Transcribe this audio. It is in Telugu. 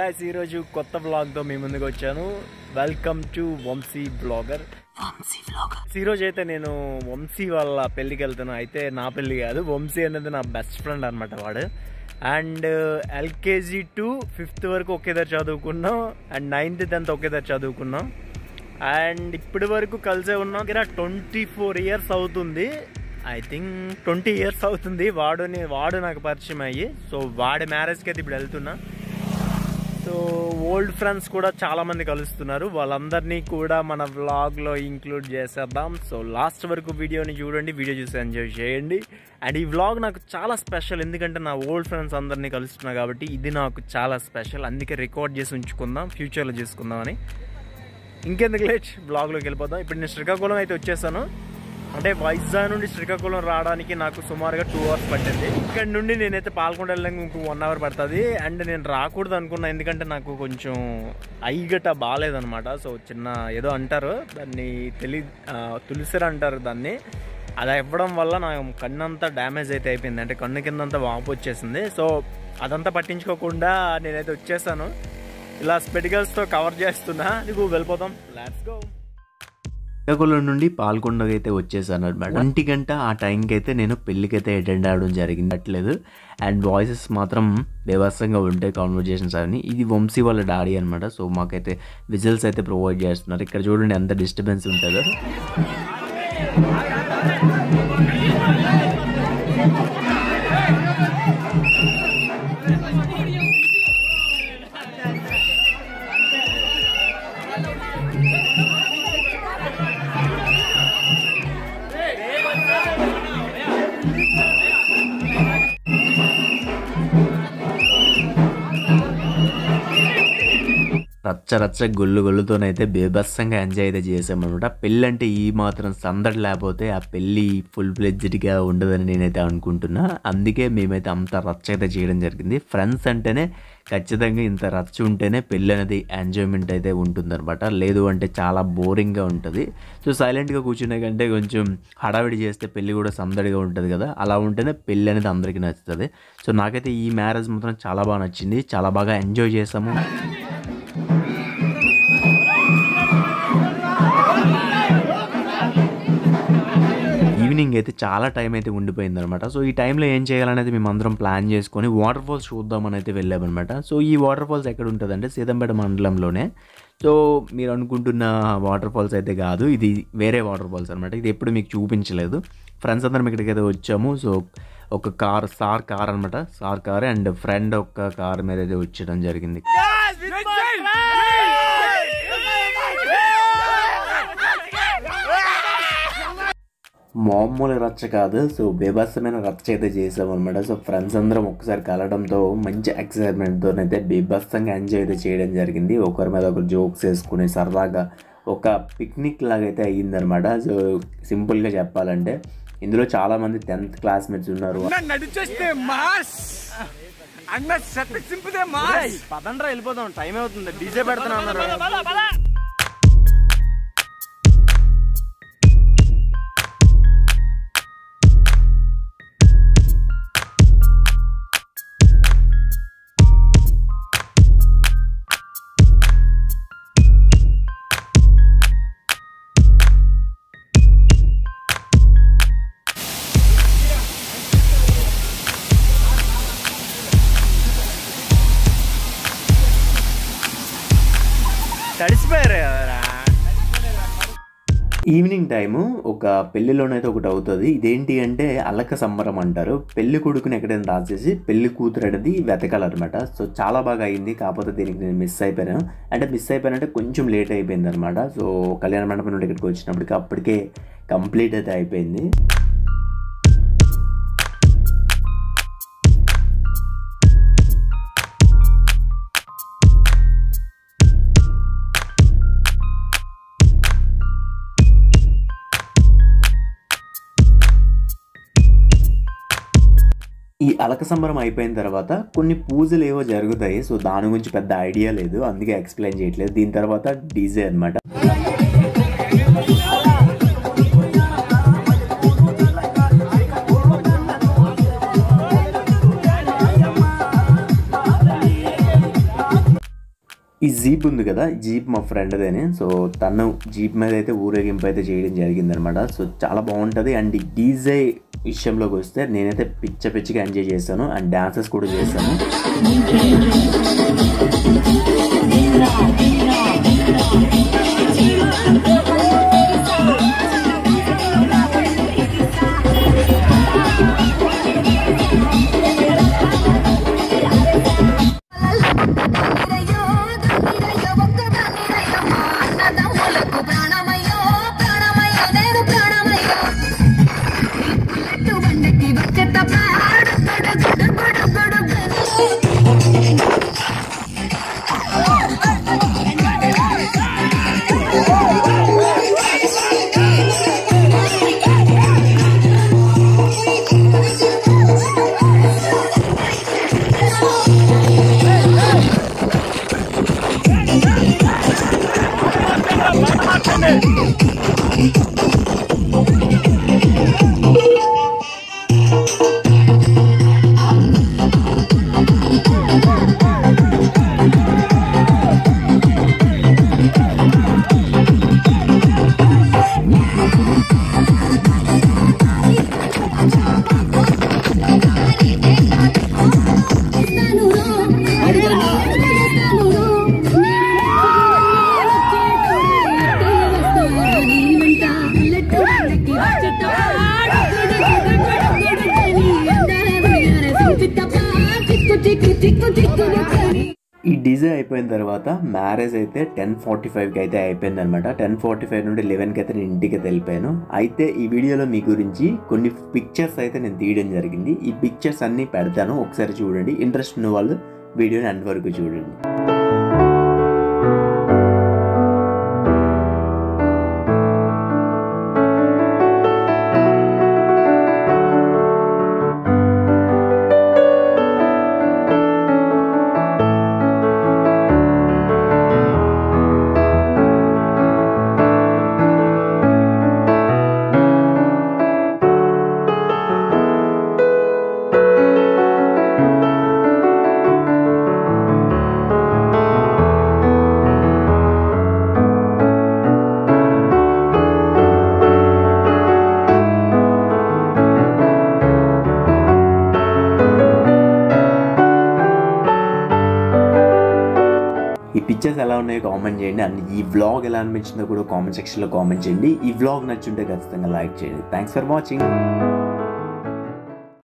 గాయ్స్ ఈ రోజు కొత్త వ్లాగ్ తో మీ ముందుకు వచ్చాను. Welcome to Vamshi blogger. ఈ రోజు అయితే నేను వంశీ వాళ్ళ పెళ్ళికి వెళ్తాను. అయితే నా పెళ్ళి కాదు, వంశీ అనేది నా బెస్ట్ ఫ్రెండ్ అనమాట వాడు. అండ్ ఎల్కేజీ టు 5th వరకు ఒకే దగ్గర చదువుకున్నాం, అండ్ 9th 10th ఒకే దగ్గర చదువుకున్నాం. అండ్ ఇప్పటి వరకు కలిసే ఉన్నాం. 24 years అవుతుంది, ఐ థింక్ 20 years అవుతుంది. వాడు నాకు పరిచయం అయ్యి, సో వాడి మ్యారేజ్కి అయితే ఇప్పుడు వెళ్తున్నా. సో ఓల్డ్ ఫ్రెండ్స్ కూడా చాలామంది కలుస్తున్నారు, వాళ్ళందరినీ కూడా మన వ్లాగ్లో ఇంక్లూడ్ చేసేద్దాం. సో లాస్ట్ వరకు వీడియోని చూడండి, వీడియో చూసి ఎంజాయ్ చేయండి. అండ్ ఈ వ్లాగ్ నాకు చాలా స్పెషల్, ఎందుకంటే నా ఓల్డ్ ఫ్రెండ్స్ అందరినీ కలుస్తున్నా కాబట్టి ఇది నాకు చాలా స్పెషల్. అందుకే రికార్డ్ చేసి ఉంచుకుందాం, ఫ్యూచర్లో చేసుకుందామని. ఇంకెందుకు లేట్, వ్లాగ్లోకి వెళ్ళిపోదాం. ఇప్పుడు నేను శ్రీకాకుళం అయితే వచ్చేసాను. అంటే వైజాగ్ నుండి శ్రీకాకుళం రావడానికి నాకు సుమారుగా 2 hours పట్టింది. ఇక్కడ నుండి నేనైతే పాల్గొండ వెళ్ళడానికి ఇంకో 1 hour పడుతుంది. అండ్ నేను రాకూడదు అనుకున్నా, ఎందుకంటే నాకు కొంచెం ఐగట బాగాలేదనమాట. సో చిన్న ఏదో అంటారు దాన్ని, తులసిర అంటారు దాన్ని. అది ఇవ్వడం వల్ల నా కన్నంతా డ్యామేజ్ అయితే అయిపోయింది, అంటే కన్ను కిందంతా వాపు వచ్చేసింది. సో అదంతా పట్టించుకోకుండా నేనైతే వచ్చేసాను. ఇలా స్పెటికల్స్తో కవర్ చేస్తున్నా. నీకు వెళ్ళిపోతాం, లెట్స్ గో. శ్రీకాకుళం నుండి పాల్గొండకి అయితే వచ్చేసాను అనమాట. 1 గంట ఆ టైంకి అయితే నేను పెళ్ళికైతే అటెండ్ అవ్వడం జరిగిందట్లేదు. అండ్ వాయిసెస్ మాత్రం బేవత్సంగా ఉంటాయి, కాన్వర్జేషన్స్ అని. ఇది వంశీ వాళ్ళ డాడీ అనమాట. సో మాకైతే విజిల్స్ అయితే ప్రొవైడ్ చేస్తున్నారు. ఇక్కడ చూడండి ఎంత డిస్టర్బెన్స్ ఉంటుందో. రచ్చ గొల్లుతోనైతే బేబస్సంగా ఎంజాయ్ అయితే చేసామన్నమాట. పెళ్ళి అంటే ఈ మాత్రం సందడి లేకపోతే ఆ పెళ్ళి ఫుల్ ఫ్లెడ్జ్డ్గా ఉండదని నేనైతే అనుకుంటున్నా. అందుకే మేమైతే అంత రచ్చ అయితే చేయడం జరిగింది. ఫ్రెండ్స్ అంటేనే ఖచ్చితంగా ఇంత రచ్చ ఉంటేనే పెళ్ళి అనేది ఎంజాయ్మెంట్ అయితే ఉంటుందన్నమాట. లేదు అంటే చాలా బోరింగ్గా ఉంటుంది. సో సైలెంట్గా కూర్చునే కంటే కొంచెం హడావిడి చేస్తే పెళ్ళి కూడా సందడిగా ఉంటుంది కదా, అలా ఉంటేనే పెళ్ళి అనేది అందరికీ నచ్చుతుంది. సో నాకైతే ఈ మ్యారేజ్ మాత్రం చాలా బాగా నచ్చింది, చాలా బాగా ఎంజాయ్ చేసాము. ఈవినింగ్ అయితే చాలా టైం అయితే ఉండిపోయింది అనమాట. సో ఈ టైంలో ఏం చేయాలనేది మేము అందరం ప్లాన్ చేసుకొని వాటర్ ఫాల్స్ చూద్దామని అయితే వెళ్ళామన్నమాట. సో ఈ వాటర్ ఫాల్స్ ఎక్కడ ఉంటుందంటే సీతంపేట మండలంలోనే. సో మీరు అనుకుంటున్న వాటర్ ఫాల్స్ అయితే కాదు, ఇది వేరే వాటర్ ఫాల్స్ అనమాట. ఇది ఎప్పుడు మీకు చూపించలేదు. ఫ్రెండ్స్ అందరం ఇక్కడికి అయితే వచ్చాము. సో ఒక సార్ కార్ అనమాట, సార్ కార్ అండ్ ఫ్రెండ్ ఒక కార్ మీద అయితే వచ్చేయడం జరిగింది. మామూలు రచ్చ కాదు, సో బీభత్సమైన రచ్చ అయితే చేసామన్నమాట. సో ఫ్రెండ్స్ అందరం ఒక్కసారి కలవడంతో మంచి ఎక్సైట్మెంట్తో అయితే బీభత్సంగా ఎంజాయ్ అయితే చేయడం జరిగింది. ఒకరి మీద ఒకరు జోక్స్ వేసుకుని సరదాగా ఒక పిక్నిక్ లాగా అయితే అయ్యిందనమాట. సో సింపుల్గా చెప్పాలంటే ఇందులో చాలామంది 10th క్లాస్మేట్స్ ఉన్నారు. పదండ్రా వెళ్ళిపోతాం, టైం అవుతుంది, డీజే పెడుతున్నా అన్నారు. ఈవినింగ్ టైము ఒక పెళ్ళిలోనైతే ఒకటి అవుతుంది. ఇదేంటి అంటే అలక సంబరం అంటారు. పెళ్లి కొడుకుని ఎక్కడైనా రాసేసి పెళ్లి కూతురు అనేది వెతకాలన్నమాట. సో చాలా బాగా అయింది, కాకపోతే దీనికి నేను మిస్ అయిపోయానంటే కొంచెం లేట్ అయిపోయింది అనమాట. సో కళ్యాణ మండపం నుండి ఇక్కడికి వచ్చినప్పటికీ అప్పటికే కంప్లీట్ అయితే అయిపోయింది. ఈ అలక సంబరం అయిపోయిన తర్వాత కొన్ని పూజలు ఏవో జరుగుతాయి. సో దాని గురించి పెద్ద ఐడియా లేదు, అందుకే ఎక్స్ప్లెయిన్ చేయట్లేదు. దీని తర్వాత డీజే అనమాట. జీప్ ఉంది కదా, జీప్ మా ఫ్రెండ్దేనే. సో తను జీప్ మీద అయితే ఊరేగింపు అయితే చేయడం జరిగిందనమాట. సో చాలా బాగుంటుంది. అండ్ డీజే విషయంలోకి వస్తే నేనైతే పిచ్చిగా ఎంజాయ్ చేశాను అండ్ డాన్సెస్ కూడా చేశాను. ఈ డీజే అయిపోయిన తర్వాత మ్యారేజ్ అయితే 10:45కి అయితే అయిపోయింది అనమాట. 10:45 నుండి 11కి అయితే నేను ఇంటికి వెళ్ళిపోయాను. అయితే ఈ వీడియోలో మీ గురించి కొన్ని పిక్చర్స్ అయితే నేను తీయడం జరిగింది. ఈ పిక్చర్స్ అన్నీ పెడతాను, ఒకసారి చూడండి. ఇంట్రెస్ట్ ఉన్న వాళ్ళు వీడియోని ఎండ్ వరకు చూడండి. ఈ పిక్చర్స్ ఎలా ఉన్నాయో కామెంట్ చేయండి. అండ్ ఈ వ్లాగ్ ఎలా అనిపించిందో కూడా కామెంట్ సెక్షన్లో కామెంట్ చేయండి. ఈ వ్లాగ్ నచ్చుంటే ఖచ్చితంగా లైక్ చేయండి. Thanks for watching.